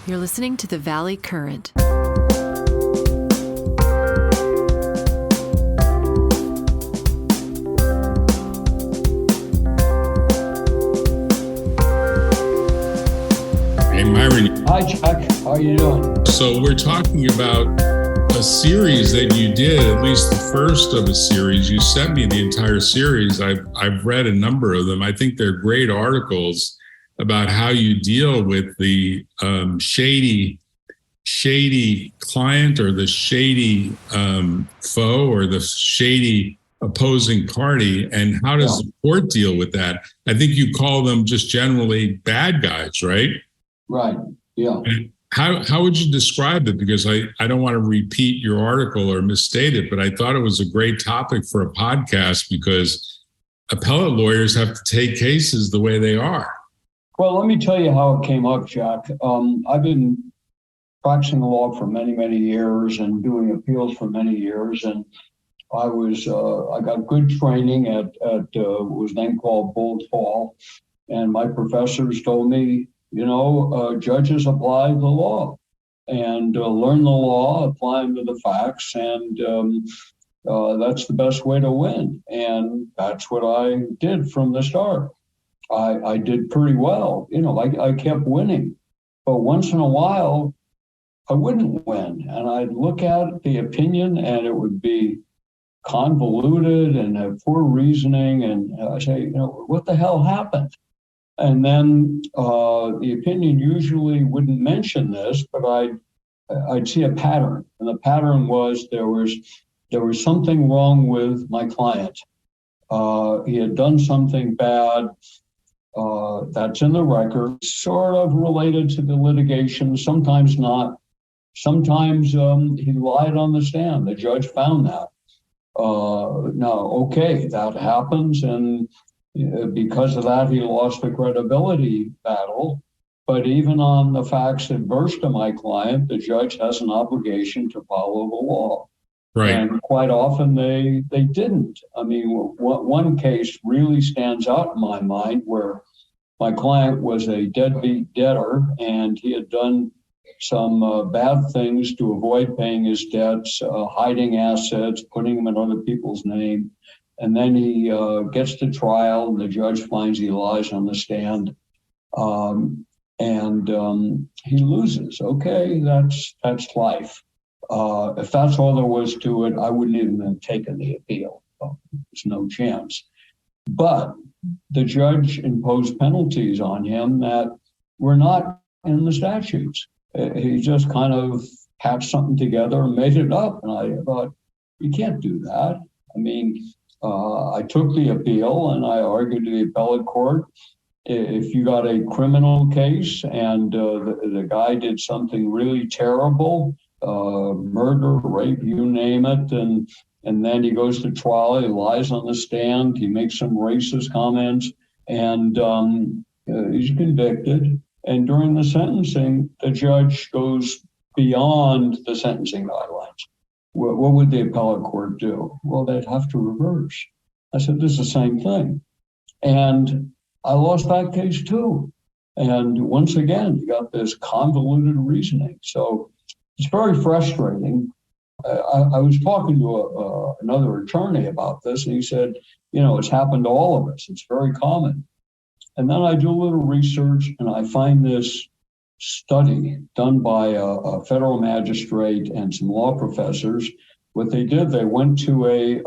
You're listening to the Valley Current. Hey, Myron. Hi, Chuck. How are you doing? So we're talking about a series that you did, at least the first of a series. You sent me the entire series. I've read a number of them. I think they're great articles about how you deal with the shady client or the shady foe or the shady opposing party, and how does the court deal with that? I think you call them just generally bad guys, right? Right, yeah. And how would you describe it? Because I don't want to repeat your article or misstate it, but I thought it was a great topic for a podcast because appellate lawyers have to take cases the way they are. Well, let me tell you how it came up, Jack. I've been practicing law for many, many years and doing appeals for many years. And I got good training at what was then called Bulls Hall. And my professors told me, judges apply the law and learn the law, apply them to the facts. And that's the best way to win. And that's what I did from the start. I did pretty well. I kept winning. But once in a while, I wouldn't win. And I'd look at the opinion and it would be convoluted and have poor reasoning. And I say, what the hell happened? And then the opinion usually wouldn't mention this, but I'd see a pattern. And the pattern was there was something wrong with my client. He had done something bad. That's in the record, sort of related to the litigation, sometimes not. Sometimes he lied on the stand. The judge found that. That happens. And because of that, he lost the credibility battle. But even on the facts adverse to my client, the judge has an obligation to follow the law. Right. And quite often they didn't. I mean, one case really stands out in my mind where my client was a deadbeat debtor and he had done some bad things to avoid paying his debts, hiding assets, putting them in other people's name. And then he gets to trial and the judge finds he lies on the stand. And he loses. Okay, that's life. If that's all there was to it, I wouldn't even have taken the appeal. There's no chance. But the judge imposed penalties on him that were not in the statutes. He just kind of patched something together and made it up. And I thought, you can't do that. I mean, I took the appeal and I argued to the appellate court. If you got a criminal case and the guy did something really terrible, murder, rape, you name it, and then he goes to trial, he lies on the stand, he makes some racist comments, and he's convicted. And during the sentencing, the judge goes beyond the sentencing guidelines. What would the appellate court do? Well, they'd have to reverse. I said, this is the same thing. And I lost that case too. And once again, you got this convoluted reasoning. So it's very frustrating. I was talking to another attorney about this, and he said, it's happened to all of us. It's very common. And then I do a little research, and I find this study done by a federal magistrate and some law professors. What they did, they went to a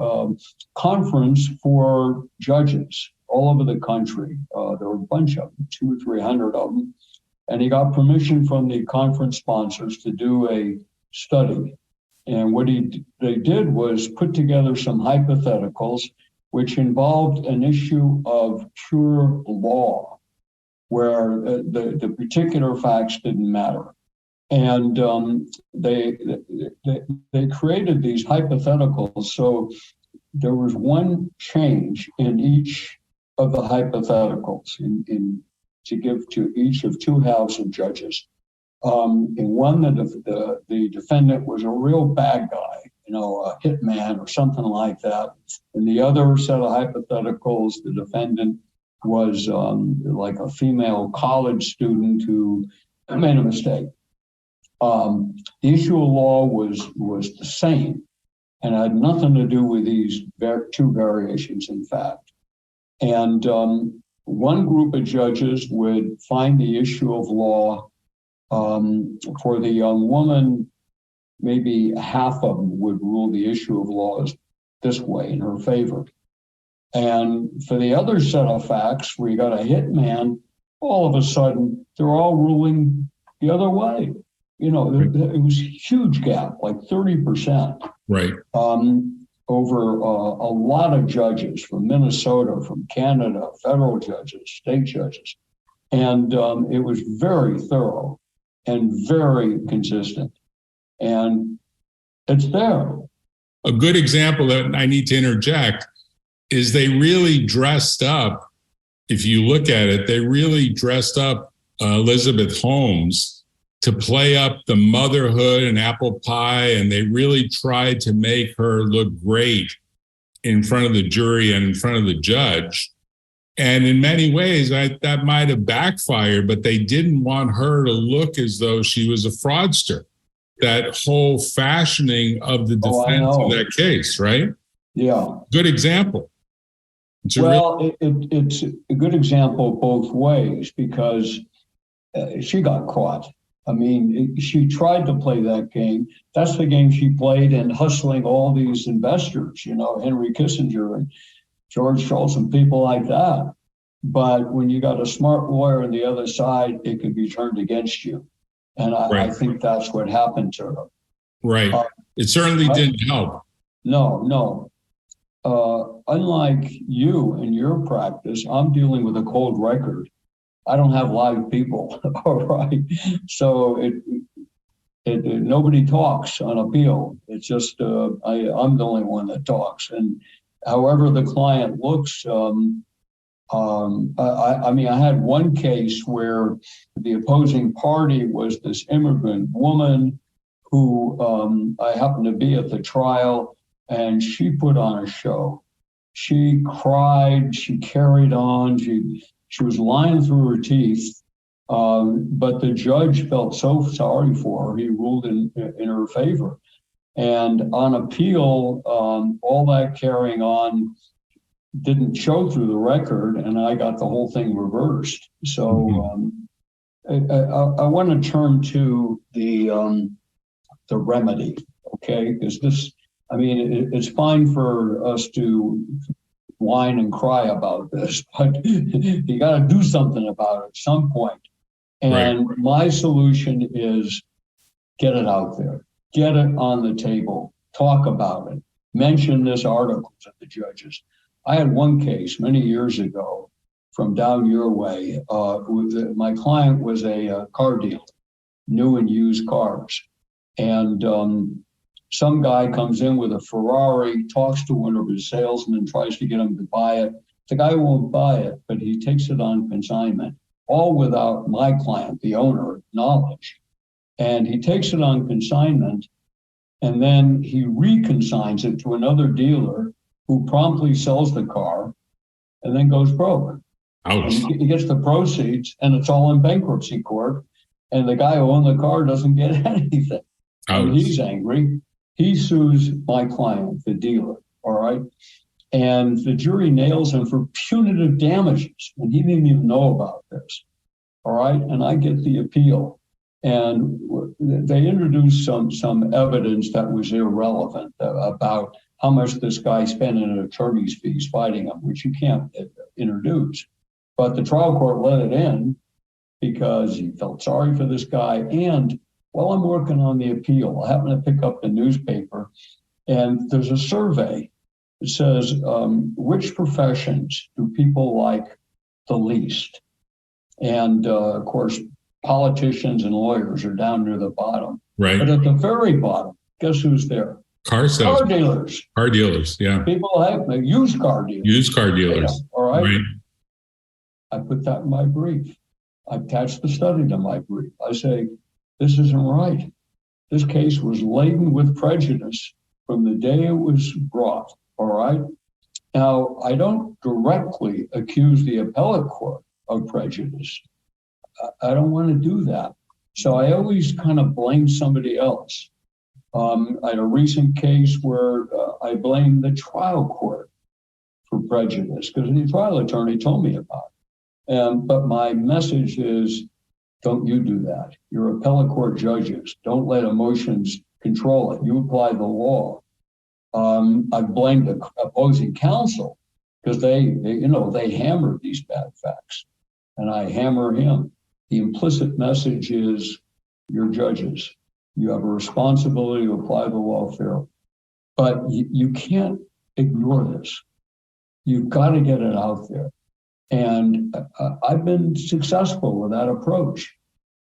conference for judges all over the country. There were a bunch of them, 200 or 300 of them. And he got permission from the conference sponsors to do a study. And what they did was put together some hypotheticals which involved an issue of pure law, where the particular facts didn't matter. And they created these hypotheticals. So there was one change in each of the hypotheticals to give to each of two House of Judges. In one, the defendant was a real bad guy, a hitman or something like that. In the other set of hypotheticals, the defendant was like a female college student who made a mistake. The issue of law was the same and had nothing to do with these two variations, in fact. And one group of judges would find the issue of law for the young woman. Maybe half of them would rule the issue of law as this way in her favor. And for the other set of facts, where you got a hitman, all of a sudden, they're all ruling the other way. You know, it was a huge gap, like 30%. Right. Over a lot of judges from Minnesota, from Canada, federal judges, state judges. And it was very thorough and very consistent. And it's there. A good example that I need to interject is they really dressed up. If you look at it, they really dressed up Elizabeth Holmes to play up the motherhood and apple pie. And they really tried to make her look great in front of the jury and in front of the judge. And in many ways, that might have backfired, but they didn't want her to look as though she was a fraudster. That whole fashioning of the defense of that case, right? Yeah. Good example. It's a good example both ways because she got caught. I mean, she tried to play that game. That's the game she played in hustling all these investors, you know, Henry Kissinger and George Shultz and people like that. But when you got a smart lawyer on the other side, it could be turned against you. And I think that's what happened to her. Right. It certainly didn't help. No. Unlike you and your practice, I'm dealing with a cold record. I don't have live people. All right. So nobody talks on appeal. It's just I'm the only one that talks. And however the client looks, I mean, I had one case where the opposing party was this immigrant woman who I happened to be at the trial, and she put on a show. She cried, she carried on, she was lying through her teeth, but the judge felt so sorry for her, he ruled in her favor. And on appeal, all that carrying on didn't show through the record, and I got the whole thing reversed. So I want to turn to the remedy, okay? Because this, I mean, it's fine for us to whine and cry about this, but you got to do something about it at some point. And my solution is get it out there, get it on the table, talk about it, mention this article to the judges. I had one case many years ago from down your way. My client was a car dealer, new and used cars. And some guy comes in with a Ferrari, talks to one of his salesmen, tries to get him to buy it. The guy won't buy it, but he takes it on consignment, all without my client, the owner, knowledge. And he takes it on consignment, and then he reconsigns it to another dealer who promptly sells the car and then goes broke. Ouch. And he gets the proceeds, and it's all in bankruptcy court. And the guy who owned the car doesn't get anything. And he's angry. He sues my client, the dealer, all right? And the jury nails him for punitive damages, and he didn't even know about this, all right? And I get the appeal. And they introduced some evidence that was irrelevant about how much this guy spent in attorney's fees fighting him, which you can't introduce. But the trial court let it in because he felt sorry for this guy. And while I'm working on the appeal, I happen to pick up the newspaper, and there's a survey. It says, which professions do people like the least? And of course, politicians and lawyers are down near the bottom. Right. But at the very bottom, guess who's there? Car sales. Car dealers. Car dealers, yeah. People have used car dealers. Used car dealers. Yeah, all right. I put that in my brief. I attached the study to my brief. I say, this isn't right. This case was laden with prejudice from the day it was brought, all right? Now, I don't directly accuse the appellate court of prejudice. I don't want to do that. So I always kind of blame somebody else. I had a recent case where I blamed the trial court for prejudice because the trial attorney told me about it. But my message is, don't you do that. You're appellate court judges. Don't let emotions control it. You apply the law. I blamed the opposing counsel because they hammered these bad facts, and I hammer him. The implicit message is, you're judges. You have a responsibility to apply the law fairly. But you can't ignore this. You've got to get it out there. And I've been successful with that approach.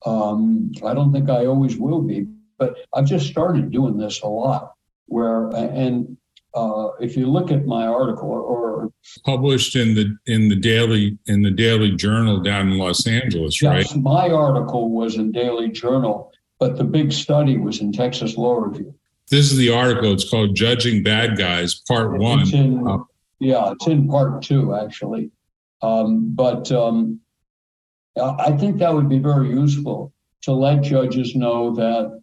I don't think I always will be, but I've just started doing this a lot. If you look at my article or published in the Daily Journal down in Los Angeles, right? Yes, my article was in Daily Journal, but the big study was in Texas Law Review. This is the article. It's called "Judging Bad Guys," Part 1. It's in Part 2 actually. I think that would be very useful to let judges know that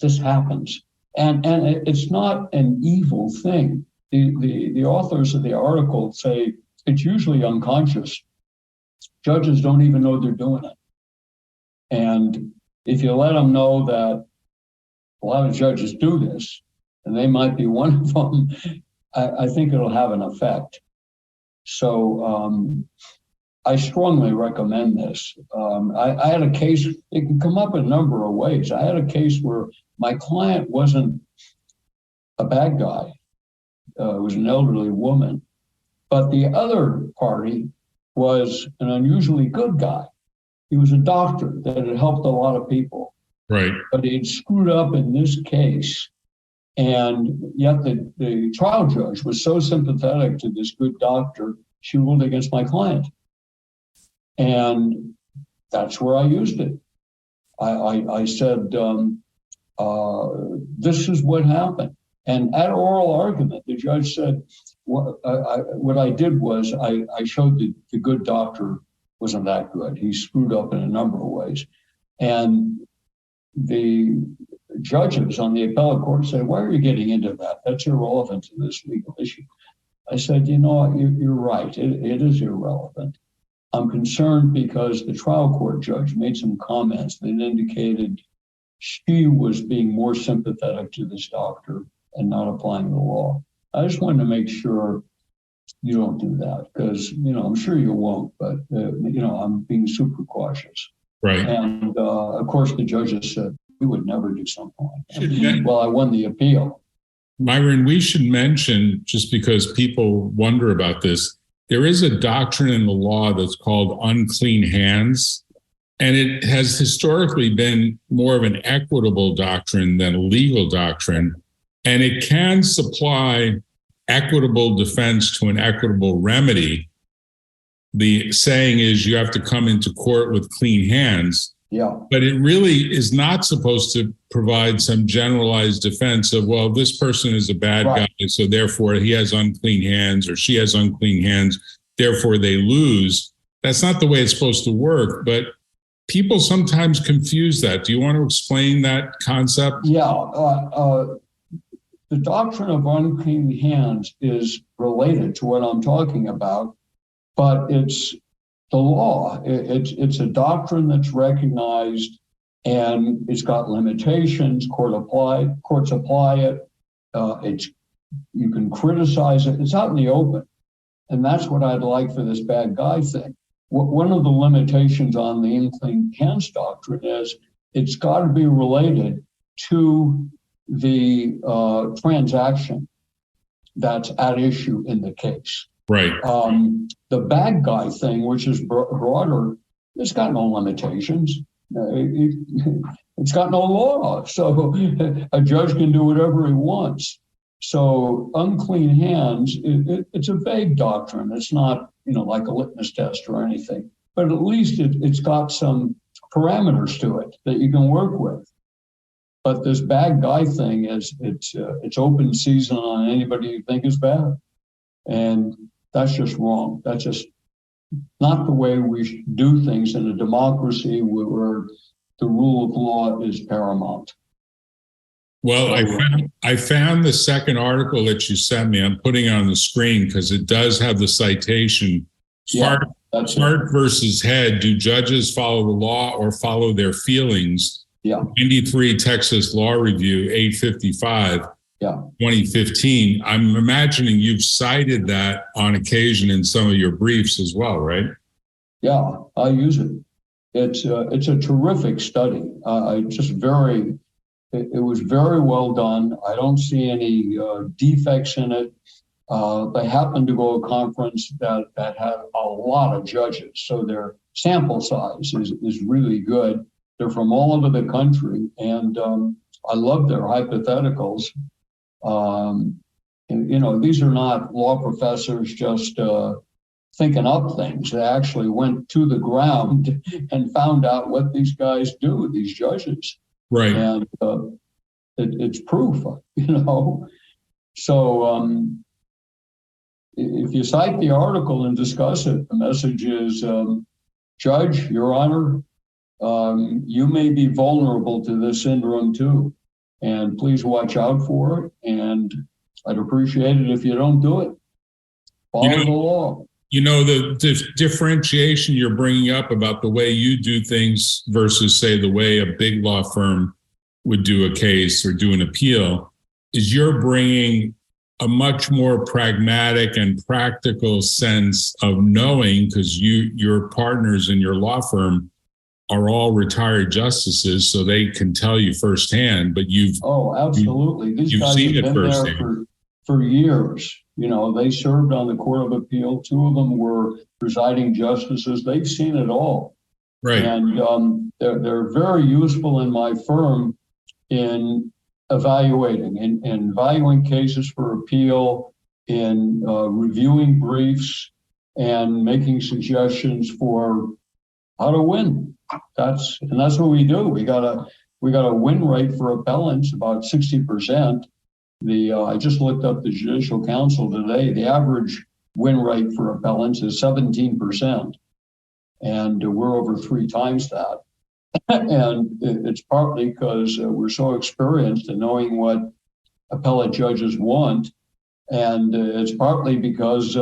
this happens. And it's not an evil thing. The authors of the article say it's usually unconscious. Judges don't even know they're doing it. And if you let them know that a lot of judges do this, and they might be one of them, I think it'll have an effect. So I strongly recommend this. I had a case, it can come up in a number of ways. I had a case where my client wasn't a bad guy. It was an elderly woman. But the other party was an unusually good guy. He was a doctor that had helped a lot of people. Right. But he'd screwed up in this case. And yet the trial judge was so sympathetic to this good doctor, she ruled against my client. And that's where I used it. I said, this is what happened. And at oral argument, the judge said, what I did was I showed the good doctor wasn't that good. He screwed up in a number of ways. And the judges on the appellate court said, why are you getting into that? That's irrelevant to this legal issue. I said, you're right. It is irrelevant. I'm concerned because the trial court judge made some comments that indicated she was being more sympathetic to this doctor and not applying the law. I just wanted to make sure you don't do that because, I'm sure you won't, but, I'm being super cautious. Right. And, of course, the judges said, we would never do something like that. Well, I won the appeal. Myron, we should mention, just because people wonder about this, there is a doctrine in the law that's called unclean hands, and it has historically been more of an equitable doctrine than a legal doctrine, and it can supply equitable defense to an equitable remedy. The saying is you have to come into court with clean hands. Yeah. But it really is not supposed to provide some generalized defense of, well, this person is a bad guy, so therefore he has unclean hands or she has unclean hands, therefore they lose. That's not the way it's supposed to work, but people sometimes confuse that. Do you want to explain that concept? Yeah. The doctrine of unclean hands is related to what I'm talking about, but it's the law. It's a doctrine that's recognized, and it's got limitations. Courts apply it. You can criticize it. It's out in the open, and that's what I'd like for this bad guy thing. One of the limitations on the unclean hands doctrine is it's got to be related to the transaction that's at issue in the case. Right. The bad guy thing, which is broader, it's got no limitations. It's got no law. So a judge can do whatever he wants. So unclean hands, it's a vague doctrine. It's not, like a litmus test or anything, but at least it's got some parameters to it that you can work with. But this bad guy thing it's open season on anybody you think is bad. And that's just wrong. That's just not the way we do things in a democracy where the rule of law is paramount. Well, So, I found the second article that you sent me. I'm putting it on the screen because it does have the citation. yeah, Heart versus head. Do judges follow the law or follow their feelings? Yeah. 93 Texas Law Review, 855, Yeah. 2015. I'm imagining you've cited that on occasion in some of your briefs as well, right? Yeah, I use it. It's a terrific study. It was very well done. I don't see any defects in it. They happened to go to a conference that had a lot of judges, so their sample size is really good. They're from all over the country, and I love their hypotheticals. These are not law professors just thinking up things. They actually went to the ground and found out what these guys do, these judges. Right. And it's proof, So if you cite the article and discuss it, the message is, Judge, Your Honor, you may be vulnerable to this syndrome too. And please watch out for it. And I'd appreciate it if you don't do it. Follow the law. The differentiation you're bringing up about the way you do things versus, say, the way a big law firm would do a case or do an appeal is you're bringing a much more pragmatic and practical sense of knowing, because your partners in your law firm are all retired justices, so they can tell you firsthand, but absolutely. These guys have been there for years. They served on the Court of Appeal. 2 of them were presiding justices. They've seen it all. Right. And they're very useful in my firm in evaluating, in valuing cases for appeal, in reviewing briefs, and making suggestions for how to win. That's what we do. We got a win rate for appellants about 60%. I just looked up the Judicial Council today. The average win rate for appellants is 17%, and we're over 3 times that. And it's partly because we're so experienced in knowing what appellate judges want, and it's partly because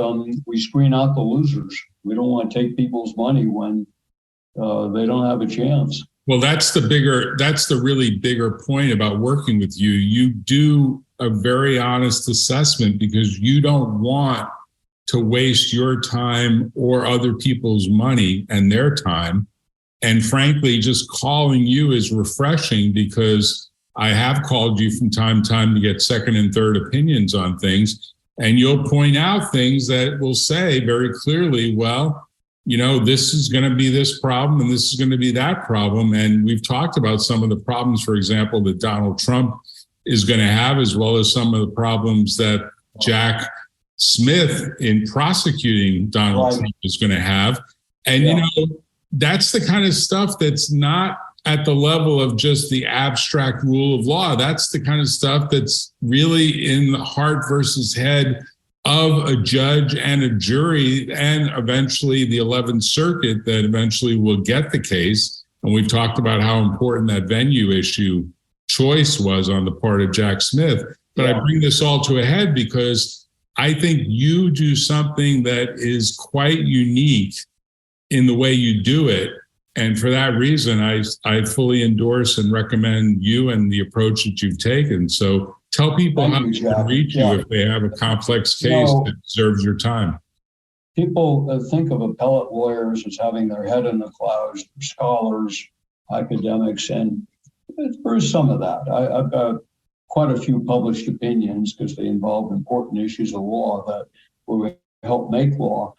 we screen out the losers. We don't want to take people's money when they don't have a chance. Well, that's the really bigger point about working with you. You do a very honest assessment because you don't want to waste your time or other people's money and their time. And frankly, just calling you is refreshing because I have called you from time to time to get second and third opinions on things. And you'll point out things that will say very clearly, well, this is going to be this problem and this is going to be that problem. And we've talked about some of the problems, for example, that Donald Trump is going to have, as well as some of the problems that Jack Smith in prosecuting Donald Trump is going to have. And, that's the kind of stuff that's not at the level of just the abstract rule of law. That's the kind of stuff that's really in the heart versus head of a judge and a jury, and eventually the 11th Circuit that eventually will get the case. And we've talked about how important that venue issue choice was on the part of Jack Smith. But I bring this all to a head because I think you do something that is quite unique in the way you do it. And for that reason, I fully endorse and recommend you and the approach that you've taken. So tell people how they can reach you if they have a complex case that deserves your time. People think of appellate lawyers as having their head in the clouds, scholars, academics, and there's some of that. I've got quite a few published opinions because they involve important issues of law that will help make law.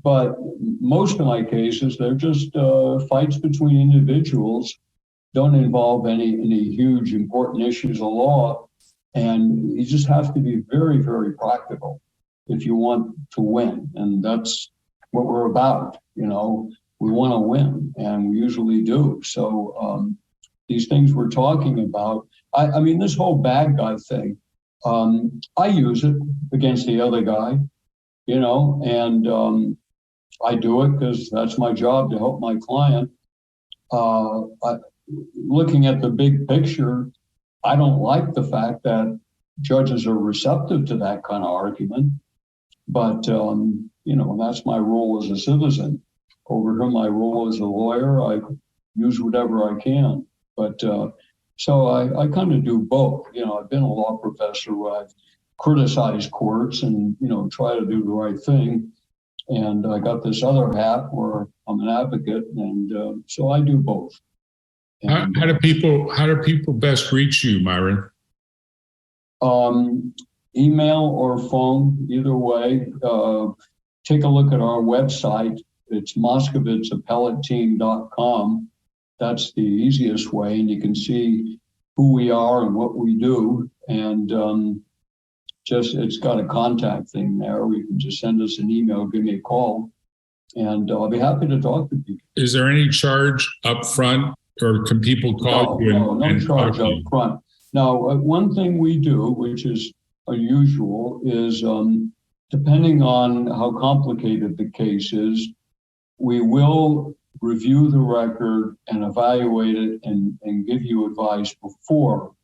But most of my cases, they're just fights between individuals, don't involve any huge important issues of law. And you just have to be very, very practical if you want to win. And that's what we're about. We want to win, and we usually do. So these things we're talking about, I mean, this whole bad guy thing, I use it against the other guy, and I do it because that's my job to help my client. Looking at the big picture, I don't like the fact that judges are receptive to that kind of argument. But, that's my role as a citizen. Over here, my role as a lawyer, I use whatever I can. But so I kind of do both. I've been a law professor where I've criticized courts and, try to do the right thing. And I got this other hat where I'm an advocate. And so I do both. And, how do people best reach you, Myron? Email or phone, either way. Take a look at our website. It's Moskovitzappelleteam.com. That's the easiest way, and you can see who we are and what we do. And it's got a contact thing there. You can just send us an email, give me a call, and I'll be happy to talk to people. Is there any charge up front, or can people call you? No charge up front. Now, one thing we do, which is unusual, is depending on how complicated the case is, we will review the record and evaluate it and give you advice before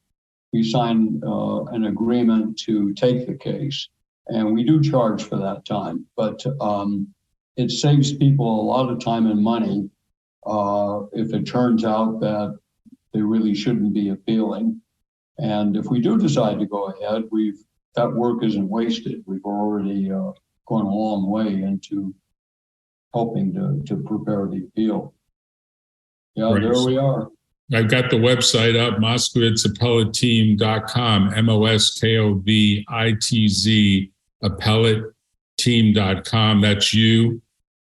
we sign an agreement to take the case. And we do charge for that time, but it saves people a lot of time and money if it turns out that they really shouldn't be appealing. And if we do decide to go ahead, that work isn't wasted. We've already gone a long way into helping to prepare the appeal. Yeah, right. There we are. I've got the website up, Moskovitzappelleteam.com, MOSKOVITZ, appelleteam.com. That's you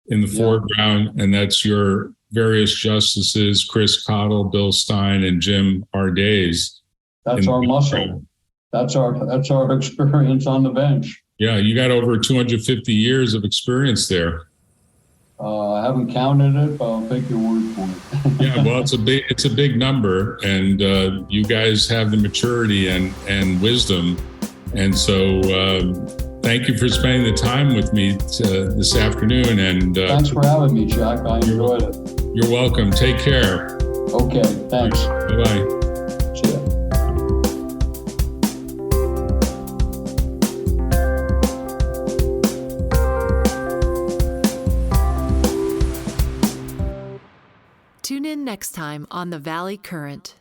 in the foreground, and that's your various justices, Chris Cottle, Bill Stein, and Jim Ardays. That's our muscle. That's our experience on the bench. Yeah, you got over 250 years of experience there. I haven't counted it, but I'll take your word for it. Yeah, well, it's a big number, and you guys have the maturity and wisdom, and so thank you for spending the time with me this afternoon. And thanks for having me, Jack. I enjoyed it. You're welcome. Take care. Okay, thanks. Bye-bye. See ya. Tune in next time on The Valley Current.